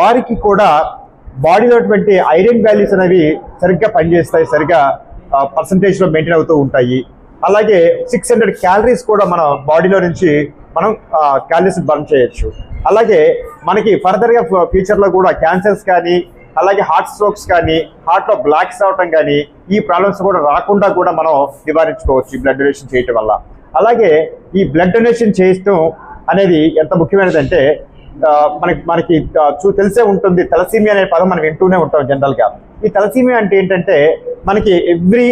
వారికి కూడా బాడీలో ఐరన్ వాల్యూస్ అనేవి సరిగ్గా పనిచేస్తాయి, సరిగ్గా పర్సంటేజ్లో మెయింటైన్ అవుతూ ఉంటాయి. అలాగే 600 క్యాలరీస్ కూడా మన బాడీలో నుంచి మనం క్యాలరీస్ బర్న్ చేయొచ్చు. అలాగే మనకి ఫర్దర్గా ఫ్యూచర్లో కూడా క్యాన్సర్స్ కానీ, అలాగే హార్ట్ స్ట్రోక్స్ కానీ, హార్ట్లో బ్లాక్స్ అవటం కానీ, ఈ ప్రాబ్లమ్స్ కూడా రాకుండా కూడా మనం నివారించుకోవచ్చు ఈ బ్లడ్ డొనేషన్ చేయటం వల్ల. అలాగే ఈ బ్లడ్ డొనేషన్ చేయటం అనేది ఎంత ముఖ్యమైనదంటే మనకి తెలిసే ఉంటుంది. తలసీమియా అనే పదం మనం వింటూనే ఉంటాం జనరల్గా. ఈ తలసీమియా అంటే ఏంటంటే మనకి ఎవ్రీ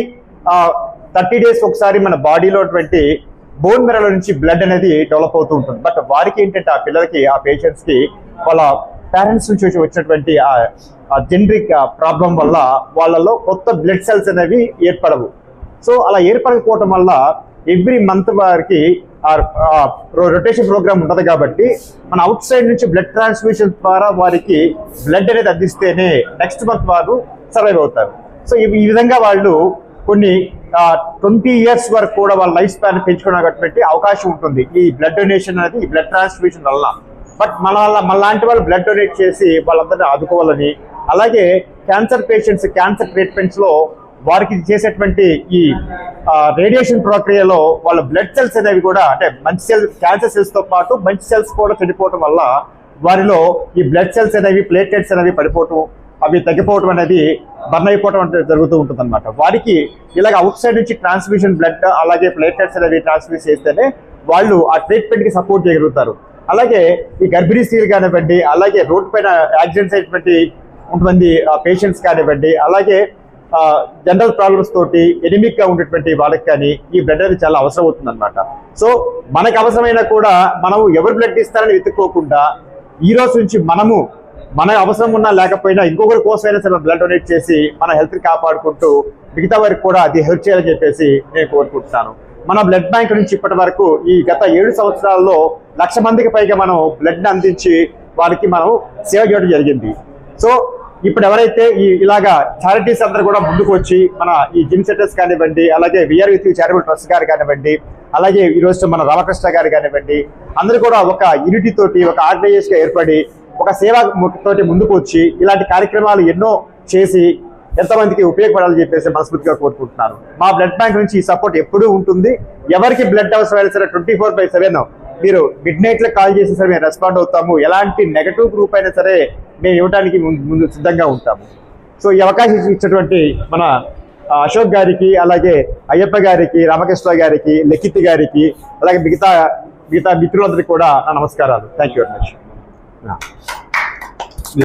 30 days ఒకసారి మన బాడీలో బోన్ మెరలో నుంచి బ్లడ్ అనేది డెవలప్ అవుతూ ఉంటుంది. బట్ వారికి ఏంటంటే ఆ పిల్లలకి, ఆ పేషెంట్స్కి వాళ్ళ పేరెంట్స్ నుంచి వచ్చినటువంటి ఆ జెనరిక్ ప్రాబ్లం వల్ల వాళ్ళలో కొత్త బ్లడ్ సెల్స్ అనేవి ఏర్పడవు. సో అలా ఏర్పడకపోవటం వల్ల ఎవ్రీ మంత్ వారికి రొటేషన్ ప్రోగ్రామ్ ఉంటుంది కాబట్టి మన అవుట్ సైడ్ నుంచి బ్లడ్ ట్రాన్స్ఫ్యూషన్ ద్వారా వారికి బ్లడ్ అనేది అందిస్తేనే నెక్స్ట్ మంత్ వారు సర్వైవ్ అవుతారు. సో ఈ విధంగా వాళ్ళు కొన్ని 20 years వరకు కూడా వాళ్ళ లైఫ్ స్పాన్ పెంచుకోవడానికి అవకాశం ఉంటుంది ఈ బ్లడ్ డొనేషన్ అనేది, ఈ బ్లడ్ ట్రాన్స్ఫ్యూషన్ వల్ల. బట్ మనలాంటి వాళ్ళు బ్లడ్ డొనేట్ చేసి వాళ్ళందరినీ ఆదుకోవాలని, అలాగే క్యాన్సర్ పేషెంట్స్ క్యాన్సర్ ట్రీట్మెంట్స్లో వారికి చేసేటువంటి ఈ రేడియేషన్ ప్రక్రియలో వాళ్ళ బ్లడ్ సెల్స్ అనేవి కూడా, అంటే మంచి సెల్స్, క్యాన్సర్ సెల్స్తో పాటు మంచి సెల్స్ కూడా చెడిపోవటం వల్ల వారిలో ఈ బ్లడ్ సెల్స్ అనేవి, ప్లేట్లెట్స్ అనేవి పడిపోవటం, అవి తగ్గిపోవటం అనేది, బర్న్ అయిపోవటం అనేది జరుగుతూ ఉంటుంది అనమాట. వారికి ఇలాగ అవుట్ సైడ్ నుంచి ట్రాన్స్ఫ్యూషన్ బ్లడ్, అలాగే ప్లేట్లెట్స్ అనేవి ట్రాన్స్ఫ్యూజ్ చేస్తేనే వాళ్ళు ఆ ట్రీట్మెంట్కి సపోర్ట్ చేయగలుగుతారు. అలాగే ఈ గర్భిణీ స్త్రీలు కానివ్వండి, అలాగే రోడ్డు పైన యాక్సిడెంట్స్ అయినటువంటి కొంతమంది పేషెంట్స్ కానివ్వండి, అలాగే జనరల్ ప్రాబ్లమ్స్ తోటి ఎనిమిక్ గా ఉండేటువంటి వాళ్ళకి కానీ ఈ బ్లడ్ అనేది చాలా అవసరం అవుతుంది అనమాట. సో మనకు అవసరమైనా కూడా మనం ఎవరు బ్లడ్ ఇస్తారని వెతుక్కోకుండా ఈ రోజు నుంచి మనము మన అవసరం ఉన్నా లేకపోయినా ఇంకొకరి కోసమైనా సరే బ్లడ్ డొనేట్ చేసి మన హెల్త్ని కాపాడుకుంటూ మిగతా వారికి కూడా అది హెల్ప్ చేయాలని చెప్పేసి నేను కోరుకుంటున్నాను. మన బ్లడ్ బ్యాంక్ నుంచి ఇప్పటి వరకు ఈ గత 7 సంవత్సరాల్లో 1,00,000 మందికి పైగా మనం బ్లడ్ని అందించి వారికి మనం సేవ చేయడం జరిగింది. సో ఇప్పుడు ఎవరైతే ఇలాగా చారిటీస్ అందరూ కూడా ముందుకు వచ్చి మన ఈ జిమ్ సెంటర్స్ కానివ్వండి, అలాగే విఆర్ విత్ చారిటబుల్ ట్రస్ట్ గారు కానివ్వండి, అలాగే ఈరోజు మన రామకృష్ణ గారు కానివ్వండి, అందరూ కూడా ఒక యూనిటీ తోటి, ఒక ఆర్గనైజేషన్ గా ఏర్పడి, ఒక సేవా తోటి ముందుకు వచ్చి ఇలాంటి కార్యక్రమాలు ఎన్నో చేసి ఎంతమందికి ఉపయోగపడాలని చెప్పేసి మనస్ఫూర్తిగా కోరుకుంటున్నాను. మా బ్లడ్ బ్యాంక్ నుంచి ఈ సపోర్ట్ ఎప్పుడూ ఉంటుంది. ఎవరికి బ్లడ్ అవసరమైనా సరే 24/7 మీరు మిడ్నైట్లో కాల్ చేసి సరే మేము రెస్పాండ్ అవుతాము. ఎలాంటి నెగటివ్ గ్రూప్ అయినా సరే మేము ఇవ్వడానికి ముందు సిద్ధంగా ఉంటాము. సో ఈ అవకాశం ఇచ్చినటువంటి మన అశోక్ గారికి, అలాగే అయ్యప్ప గారికి, రామకృష్ణ గారికి, లెక్కిత్ గారికి, అలాగే మిగతా మిత్రులందరికీ కూడా నా నమస్కారాలు. Thank you very much.